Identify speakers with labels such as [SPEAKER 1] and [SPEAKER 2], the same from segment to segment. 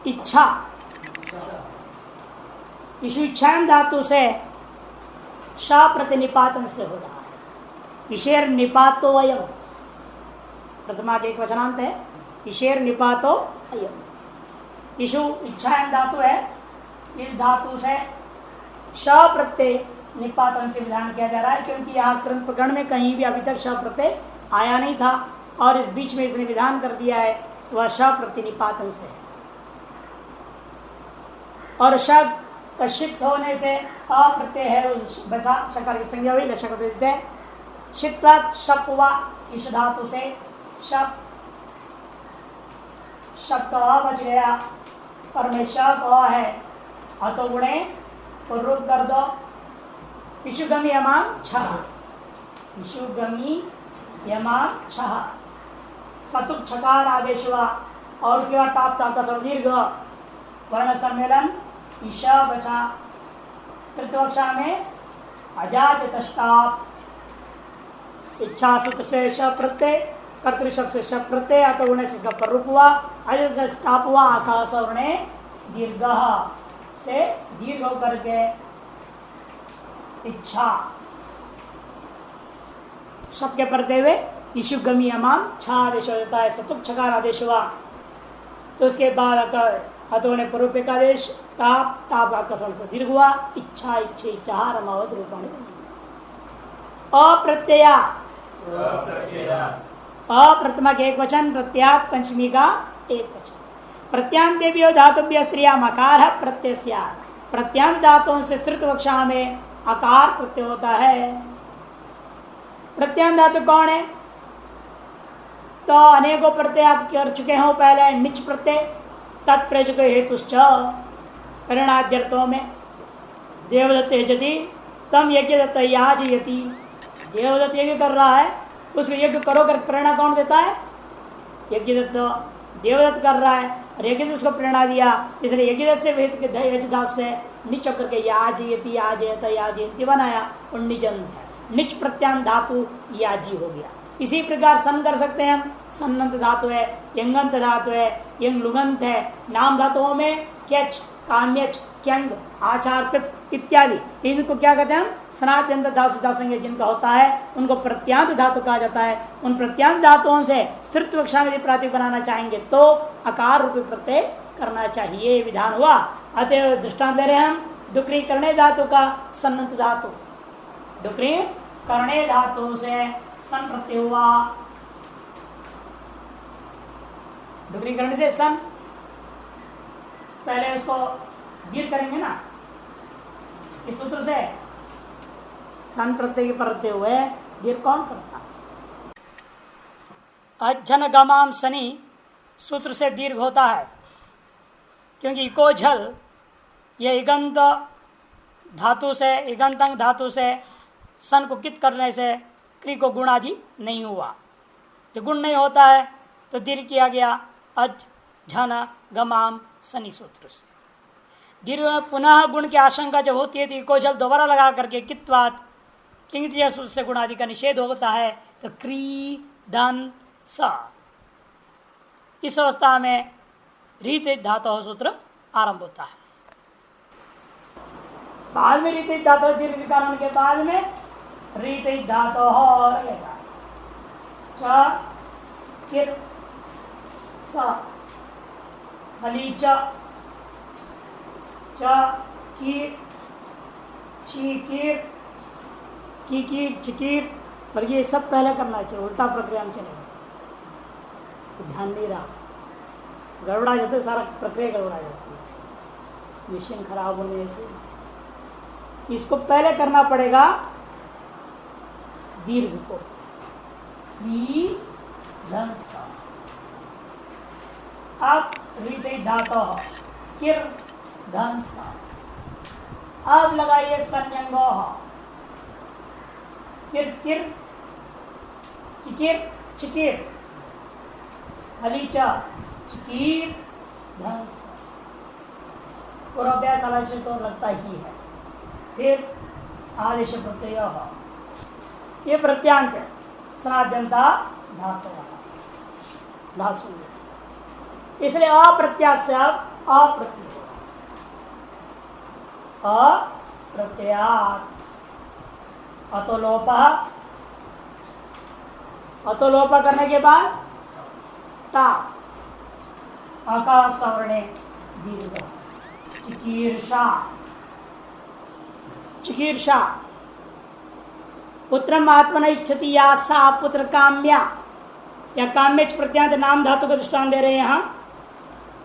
[SPEAKER 1] इच्छा, इस इच्छाएं धातु से श प्रतिनिपातन से हो रहा है। ईशेर निपातो अयम, प्रथमा के एक वचनांत है। ईशेर निपातो अयम, ईशु इच्छाएं धातु है। इस धातु से श प्रत्यय निपातन से विधान किया जा रहा है, क्योंकि यहाँ कृत प्रकरण में कहीं भी अभी तक श प्रत्यय आया नहीं था और इस बीच में इसने विधान कर दिया है, वह श प्रत्यय निपातन से है। और शब्द कशित होने से अप्रत्यय है, बचा शकार की संज्ञा हुई, लशक देते हैं। शित्वात शप हुआ, इस धातु से शप, शब्द अ बच गया और में शक अ है, अतो गुणे को रूप कर दो। इशुगमी यमान छह, इशुगमी यमान छह, सतुक छकार आदेश हुआ और उसके बाद टाप टाप का दीर्घ वर्ण सम्मेलन ईशा बचा। तृतीयक्षा में अजात तष्टाप, इच्छा सूत्र से श प्रत्यय, कर्तृ शब्द से श प्रत्यय, अतः उन्हें से इसका प्ररूप हुआ, अज से स्टाप हुआ, अतः सवर्णे दीर्घ से दीर्घ होकर के इच्छा शब्द के पढ़ते हुए ईशुगमी अमाम छा आदेश हो जाता है। सतुक छकार आदेश हुआ तो उसके बाद अतो ने पूर्व का आदेश ताप, ताप का से दीर्घ हुआ, इच्छा इच्छे इच्छा रमावत रूपाणी। अप्रत्ययात, अप्रथमा के एक वचन, प्रत्यात पंचमी का एक वचन। प्रत्यांत भी धातुभ्य स्त्रिया मकार प्रत्यय, प्रत्यांत धातुओं से स्त्रीत्व कक्षा में आकार प्रत्यय होता है। प्रत्यांत धातु कौन है? तो अनेकों प्रत्यय आप कर चुके हो पहले। निच प्रत्यय तत्प्रयोजक हेतुश्च परिणाद्यर्थों में देवदत्त यजति तम यज्ञदत्त याजयति, देवदत्त यज्ञ कर रहा है, उसको यज्ञ करो कर प्रेरणा कौन देता है? यज्ञदत्त, देवदत्त कर रहा है और यज्ञदत्त उसको प्रेरणा दिया, इसलिए यज्ञदत्त से यजदास से निच करके याजयति याजयत याजयंती बनाया और निजंत है। निच प्रत्यांत धातु याजी हो गया। इसी प्रकार सन कर सकते हैं हम, सन्नंत धातु है, यंगंत धातु है, यंग लुगंत है। नाम धातुओं में क्यच, काम्यच, क्यंग, आचार, पिप इत्यादि, इनको क्या कहते हैं हम? सनाद्यंत धातु संज्ञा जिनका होता है उनको प्रत्यांत धातु कहा जाता है। उन प्रत्यांत धातुओं से स्त्रीत्व कक्षा में प्रातिक बनाना चाहेंगे तो आकार रूपी प्रत्यय करना चाहिए, विधान हुआ। अतः दृष्टांत ले रहे हैं हम डुकरी करणे धातु का सन्नंत धातु, डुकरी करणे धातु से सन प्रत्यय हुआ, डुकरी करने से सन, पहले उसको गिर करेंगे ना इस सूत्र से, सन प्रत्यय के प्रत्यय हुए, गिर कौन करता? अज्जन गमाम सनी सूत्र से दीर्घ होता है, क्योंकि इको झल ये इगंत धातु से, इगंतंग धातु से सन को कित करने से क्री को गुण आदि नहीं हुआ। जो गुण नहीं होता है तो दीर्घ किया गया अज झन गमाम सनी सूत्र से। दीर्घ में पुनः गुण की आशंका जब होती है तो इको जल दोबारा लगा करके कित्वात किंग सूत्र से गुण आदि का निषेध होता है, तो क्री धन स, इस अवस्था में रीत धातु सूत्र आरंभ होता है। बाद में रीत धातु दीर्घ कारण के बाद में रीत धातु रहेगा। च किर स हली च कीर चीकीर कीकीर चिकीर, और ये सब पहले करना चाहिए, उल्टा प्रक्रिया में चलेगा तो ध्यान नहीं रहा, गड़बड़ा जाता है, सारा प्रक्रिया गड़बड़ा जाती है मशीन खराब होने से। इसको पहले करना पड़ेगा दीर्घ को, अब रीते धातु किर धन सा, अब लगाइए संयंगो किर किर किकिर चिकिर हलीचा चिकीर धन सा। पूर्वाभ्यास अवश्य तो लगता ही है। फिर आदेश प्रत्यय, ये प्रत्यांत है, सनाद्यंता धातु, इसलिए अप्रत्यात से आप अप्रत्यय, अप्रत्ययात्। अतोलोप, अतोलोप करने के बाद ता, आकाश सवर्णे दीर्घ। चिकीर्षा, चिकीर्षा पुत्रम आत्मन इच्छति या सा पुत्र काम्या, या काम्य प्रत्यांत नाम धातु का दृष्टान दे रहे हैं। यहाँ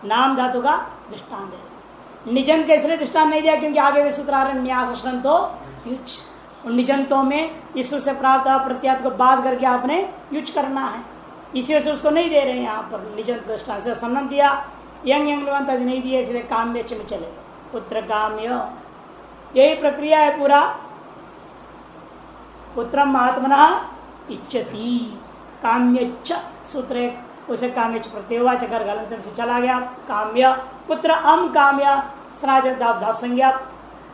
[SPEAKER 1] नाम धातु का दृष्टान दे रहे। निजंत का इसलिए दृष्टान नहीं दिया क्योंकि आगे वे सूत्र आ रहे न्यास श्रंतो युच। उन निजंतों में ईश्वर से प्राप्त प्रत्यात को बाध करके आपने युच करना है, इसी वजह से उसको नहीं दे रहे हैं यहाँ पर निजंत दृष्टान से। सम्बन्ध दिया यंग यंगवंत आदि नहीं दिए, इसलिए काम्य में चले पुत्र काम्य। यही प्रक्रिया है पूरा। पुत्रम आत्मना इच्छति, काम्य सूत्र एक, उसे काम्य प्रत्येवा चकर गलंत से चला गया। काम्य पुत्र अम काम्य सनाज धातु संज्ञा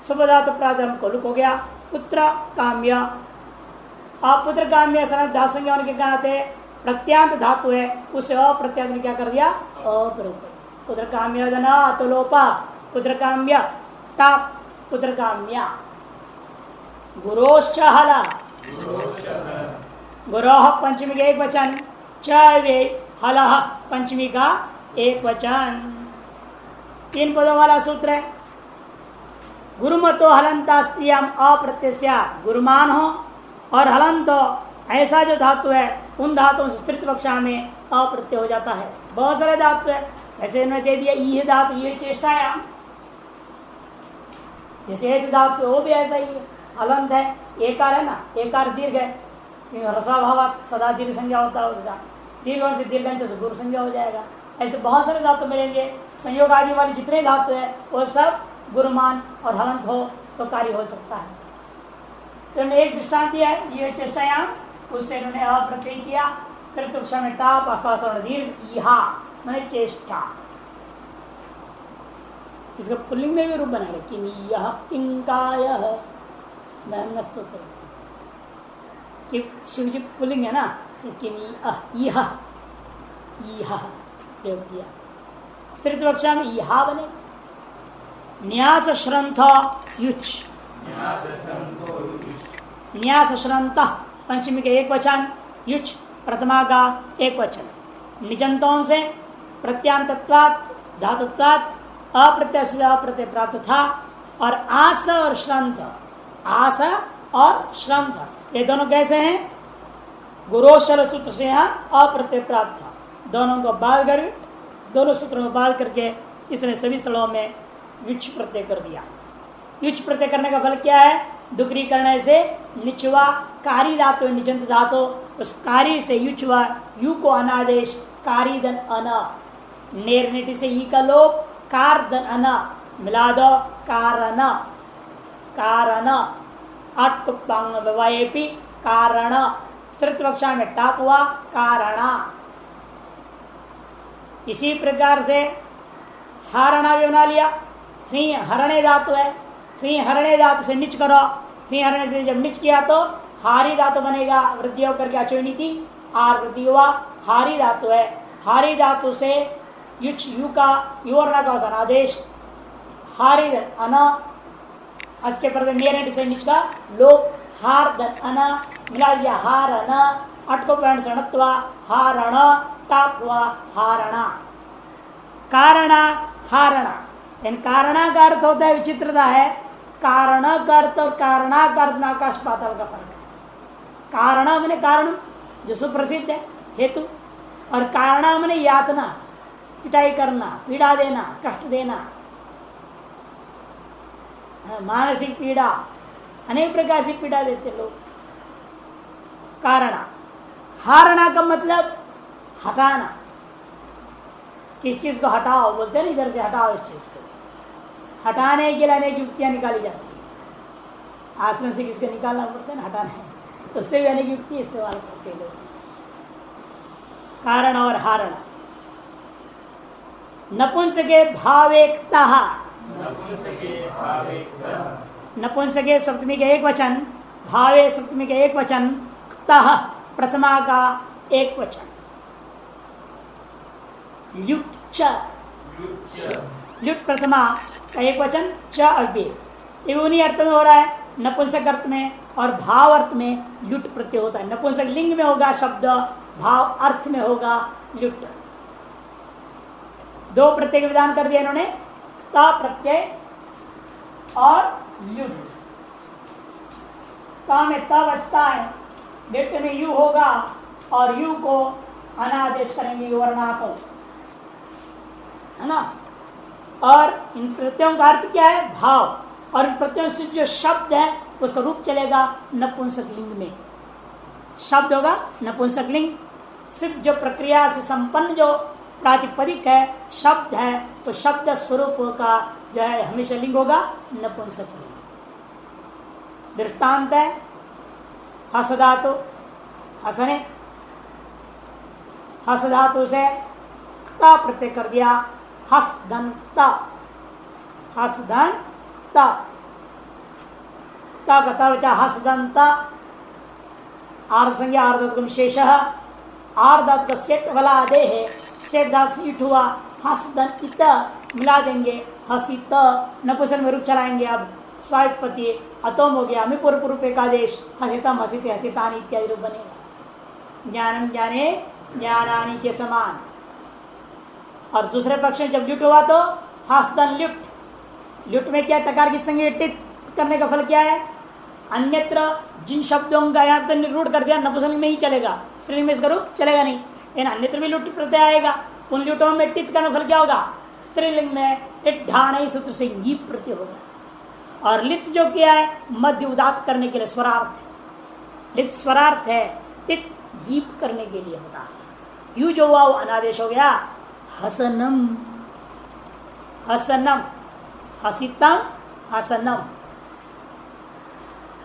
[SPEAKER 1] सुबधातु प्रातम को लुक हो गया। पुत्र काम्य, आप पुत्र काम्य सनाज धातु संज्ञा होने के कहते प्रत्यांत धातु है, उसे अप्रत्यांत ने क्या कर दिया अप्रत्यय। पुत्र काम्य धना अतुलोपा पुत्र काम्य ताप पुत्र काम्या। गुरोश्च हला, गुरोह पंचमी का एक वचन, च वे हलह पंचमी का एक वचन। 3 पदों वाला सूत्र है। गुरुमतो हलंता स्त्रियाम अप्रत्यस्यात्, गुरुमान हो और हलंत ऐसा जो धातु है उन धातुओं से स्त्रीत्व कक्षा में अप्रत्यय हो जाता है। बहुत सारे धातु है, ऐसे इन्होंने दे दिया ये धातु, ये चेष्टायाम, जैसे एक धातु वो भी ऐसा ही है, हलंत है, एकार है ना, एकार दीर्घ है, रसाभाव सदा दीर्घ संज्ञा होता है उसका, दीर्घ से दीर्घ से गुरु संज्ञा हो जाएगा। ऐसे बहुत सारे धातु मिलेंगे। संयोग आदि वाली जितने धातु है वो सब गुरुमान और हलंत हो तो कार्य हो सकता है। तो इन्होंने एक दृष्टांत दिया है, ये चेष्टायाम, उससे इन्होंने अप्रत्यय किया। स्त्रीत्व में ताप आकाश और दीर्घ इहा मैंने चेष्टा। इसका पुल्लिंग में भी रूप बना रहे किम यह किंकायः महम स्तोत्र कि शिव जी पुल्लिंग है ना, किम यह प्रयोग किया। स्त्रीत्व कक्षा में इहा बने। न्यास श्रंथ युच, न्यास श्रंत पंचमी के एक वचन, युच प्रथमा का एक वचन। निजंतों से प्रत्यांतत्वात् धातुत्वात् अप्रत्यय से अप्रत्यय प्राप्त था। और आस और श्रंथ, आस और श्रंथ ये दोनों कैसे हैं? गुरोशल सूत्र से यहाँ अप्रत्यय प्राप्त था। दोनों को बाध कर, दोनों सूत्रों को बाध करके इसने सभी स्थलों में युच प्रत्यय कर दिया। युच प्रत्यय करने का फल क्या है? दुग्री करने से निचवा कारी धातु निजंत धातु, उस कारी से युचवा यू को अनादेश कारी दन अना, नेरनिटी से ई का लोप कार दन अना मिला दो कारण, कारण अटकुप्पांगवाएपी कारण, स्त्रीत्व कक्षा में टाप हुआ कारणा। इसी प्रकार से हारणा भी बना लिया। ह्री हरणे धातु है, ह्री हरणे धातु से निच करो, ह्री हरणे से जब निच किया तो हारी धातु बनेगा, वृद्धि होकर के अचोनी थी आर वृद्धि हुआ, हारी धातु है। हारी धातु से युच यू का युवर्ण का आदेश हारी दन अना, आज के प्रति नेरट से निच का लोप हार दन अना मिला दिया हार अना, अटको पैण सणत्वा हारण ताप हुआ हारणा, कारणा हारणा। इन कारणा का अर्थ होता है, विचित्रता है, कारण का अर्थ और कारणा का अर्थ में आकाश पाताल का फर्क है। कारण मैंने कारण जो सुप्रसिद्ध है हेतु, और कारणा मैंने यातना, पिटाई करना, पीड़ा देना, कष्ट देना, मानसिक पीड़ा, अनेक प्रकार से पीड़ा देते लोग। कारणा। हारणा का मतलब हटाना, किस चीज को हटाओ बोलते हैं ना, इधर से हटाओ इस चीज को, हटाने के लिए अनेक युक्तियां निकाली जाती है। आश्रम से किसको निकालना पड़ता है ना हटाने, तो उससे भी अनेक युक्ति इस्तेमाल करते हैं लोग। कारण और हारण। नपुंसके भावेकता, नपुंसके सप्तमी के एक वचन, भावे सप्तमी के एक वचन, तः प्रथमा का एक वचन। युक्त ल्युट प्रथमा का एक वचन च अव्यय, ये उन्हीं अर्थ में हो रहा है, नपुंसक अर्थ में और भाव अर्थ में ल्युट प्रत्यय होता है। नपुंसक लिंग में होगा शब्द, भाव अर्थ में होगा ल्युट। दो प्रत्यय का विधान कर दिया इन्होंने, ता प्रत्यय और ल्युट। ता में ता बचता है, ल्युट में यू होगा और यू को अनादेश करेंगे वर्णा को, है ना। और इन प्रत्ययों का अर्थ क्या है? भाव। और इन प्रत्ययों से जो शब्द है उसका रूप चलेगा नपुंसक लिंग में, शब्द होगा नपुंसक लिंग। सिद्ध जो प्रक्रिया से संपन्न जो प्रातिपदिक है, शब्द है, तो शब्द स्वरूप का जो है हमेशा लिंग होगा नपुंसक लिंग। दृष्टांत है हस धातु, हसने, हस धातु से ता प्रत्यय कर दिया, हस धन ता, हस धन ता, ता का बचा हस धन ता। आर्ध संज्ञा आर्धातुकम विशेष, आर्धातुक सेट वाला दे है, सेट धातु से इट हुआ, हस धन इत मिला देंगे, हसित नपुंसक में रूप चलाएंगे। अब स्वायुत्पत्ति अतोम हो गया, में पूर्व रूप एकादेश, हसितम हसिते हसितानि इत्यादि रूप बनेगा। ज्ञानम ज्ञाने ज्ञानानि के समान। और दूसरे पक्ष में जब ल्युट हुआ तो हस्तन ल्युट, ल्युट में क्या टकार की संज्ञा टित करने का फल क्या है? अन्यत्र जिन शब्दों का यहाँ तक रूढ़ कर दिया नपुंसकलिंग में ही चलेगा, स्त्रीलिंग में इसका रूप चलेगा नहीं, लेकिन अन्यत्र भी लुट प्रत्यय आएगा। उन ल्युटों में टित का फल क्या होगा? स्त्रीलिंग में टिट ढाण सूत्र से गीप प्रत्यय होगा। और लित जो किया है मध्य उदात करने के लिए स्वरार्थ है, लित स्वरार्थ है, टित गीप करने के लिए होता है। यू जो हुआ वो अनादेश हो गया, हसनम, हसनम, हसितम, हसनम,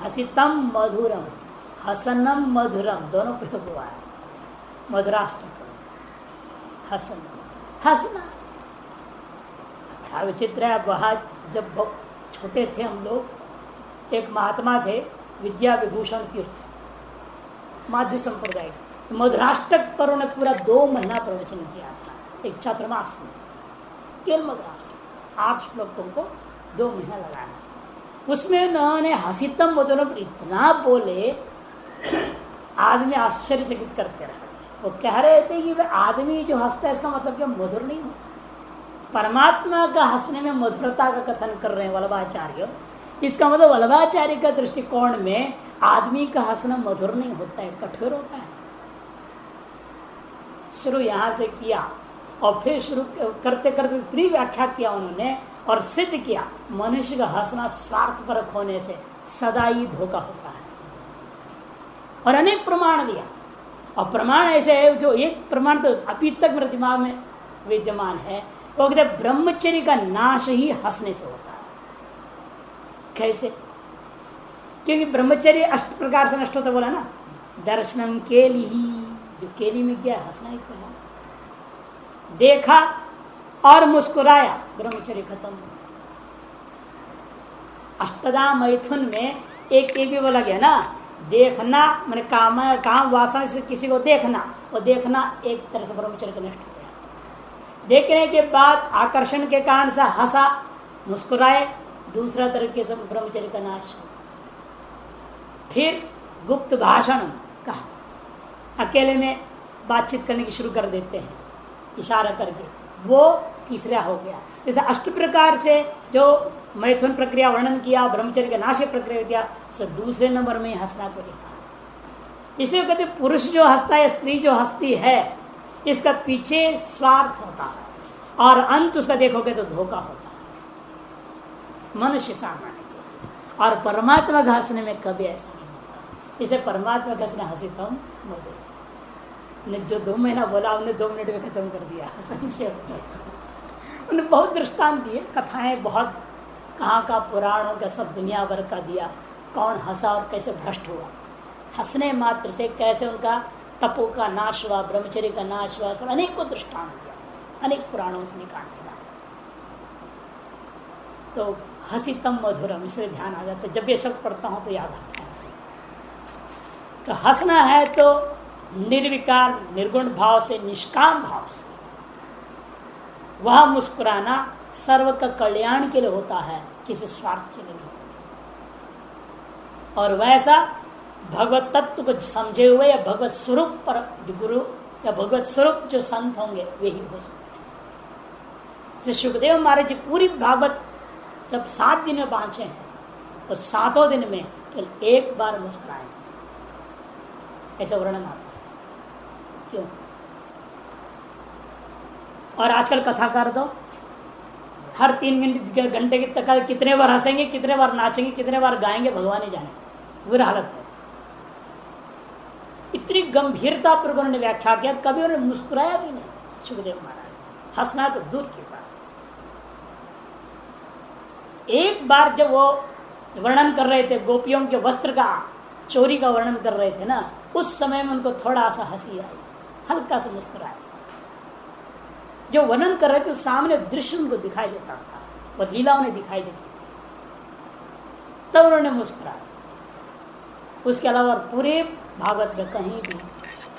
[SPEAKER 1] हसितम मधुरम, हसनम मधुरम, दोनों प्रयोग हुआ है। मधुराष्ट्र हसना, हसना बड़ा विचित्र है। वहाँ जब छोटे थे हम लोग, एक महात्मा थे विद्या विभूषण तीर्थ, माध्य संप्रदाय के, मधुराष्टक पर उन्हें पूरा 2 महीना प्रवचन किया था, एक छात्रमास में, केवल मधुराष्टक 8 श्लोकों को 2 महीना लगाया। उसमें उन्होंने हसितम मधुरम इतना बोले, आदमी आश्चर्यचकित करते रहे। वो कह रहे थे कि वे आदमी जो हंसता है इसका मतलब क्या मधुर नहीं होता? परमात्मा का हंसने में मधुरता का कथन कर रहे हैं वल्लभाचार्य, इसका मतलब वल्लभाचार्य का दृष्टिकोण में आदमी का हंसना मधुर नहीं होता है, कठोर होता है। शुरू यहां से किया और फिर शुरू करते करते इतनी व्याख्या किया उन्होंने और सिद्ध किया मनुष्य का हंसना स्वार्थपरक होने से सदा ही धोखा होता है। और अनेक प्रमाण दिया, और प्रमाण ऐसे है जो एक प्रमाण तो अभी तक मेरे दिमाग में विद्यमान है, वो कहते ब्रह्मचर्य का नाश ही हंसने से होता है। कैसे? क्योंकि ब्रह्मचर्य 8 प्रकार से नष्ट होता बोला ना, दर्शनम केली ही, जो केली में क्या है? हंसना ही तो है। देखा और मुस्कुराया, ब्रह्मचर्य खत्म। अष्टदा मैथुन में एक भी बोला गया ना, देखना मैंने काम वासना से किसी को देखना, वो देखना एक तरह से ब्रह्मचर्य का नष्ट हो गया। देखने के बाद आकर्षण के कारण से हंसा मुस्कुराए, दूसरा तरीके से ब्रह्मचर्य का नाश हो। फिर गुप्त भाषण कहा, अकेले में बातचीत करने की शुरू कर देते हैं इशारा करके, वो तीसरा हो गया। जैसे 8 प्रकार से जो मैथुन प्रक्रिया वर्णन किया, ब्रह्मचर्य के नाश प्रक्रिया किया, सो दूसरे नंबर में हंसना को लिखा। इसे कहते पुरुष जो हंसता है, स्त्री जो हंसती है, इसका पीछे स्वार्थ होता है और अंत उसका देखोगे तो धोखा होता है मनुष्य सामान्य के। और परमात्मा का हंसने में कभी ऐसा नहीं होता। इसे परमात्मा का हंसना हंसितम मधुर, ने जो 2 महीना बोला उन्हें 2 मिनट में खत्म कर दिया संक्षेप में। उन्हें बहुत दृष्टांत दिए, कथाएं बहुत, कहाँ का पुराणों का सब दुनिया भर का दिया, कौन हंसा और कैसे भ्रष्ट हुआ, हंसने मात्र से कैसे उनका तपो का नाश हुआ, ब्रह्मचर्य का नाश हुआ, पर अनेकों दृष्टांत दिया, अनेक पुराणों से निकालने का। तो हंसितम मधुरम, इसलिए ध्यान आ जाता है, जब ये शब्द पढ़ता हूँ तो याद आता है। तो हंसना है तो निर्विकार निर्गुण भाव से, निष्काम भाव से, वह मुस्कुराना सर्व का कल्याण के लिए होता है, किसी स्वार्थ के लिए नहीं। और वैसा भगवत तत्व को समझे हुए या भगवत स्वरूप पर गुरु या भगवत स्वरूप जो संत होंगे वे ही हो सकते हैं। जैसे सुखदेव महाराज जी पूरी भागवत जब 7 दिन में बांचे हैं तो 7 दिन में केवल एक बार मुस्कुराए, ऐसा वर्णन आता है। क्यों? और आजकल कथाकार तो हर 3 घंटे की तक कितने बार हंसेंगे, कितने बार नाचेंगे, कितने बार गाएंगे, भगवान ही जाने, बुरा हालत है। इतनी गंभीरता पर उन्होंने व्याख्या किया, कभी उन्होंने मुस्कुराया भी नहीं सुखदेव महाराज। हंसना तो दूर की बात। एक बार जब वो वर्णन कर रहे थे गोपियों के वस्त्र का चोरी का वर्णन कर रहे थे ना, उस समय में उनको थोड़ा सा हंसी आई, हल्का सा मुस्कुराया। जो वर्णन कर रहे थे सामने दृश्य उनको दिखाई देता था, वह लीला उन्हें दिखाई देती थी, तब उन्होंने मुस्कुराया। उसके अलावा पूरे भागवत में कहीं भी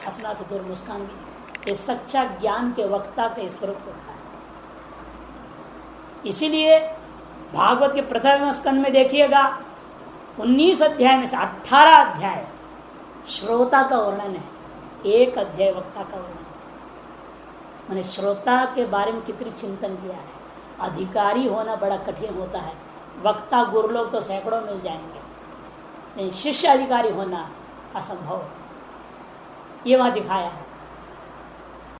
[SPEAKER 1] हंसना तो दूर, मुस्कान भी। ये सच्चा ज्ञान के वक्ता का स्वरूप होता है। इसीलिए भागवत के प्रथम स्कंद में देखिएगा 19 अध्याय में से 18 अध्याय श्रोता का वर्णन है, 1 अध्याय वक्ता का वर्णन है। मैंने श्रोता के बारे में कितनी चिंतन किया है। अधिकारी होना बड़ा कठिन होता है, वक्ता गुरु लोग तो सैकड़ों मिल जाएंगे, नहीं शिष्य अधिकारी होना असंभव, ये वहां दिखाया है।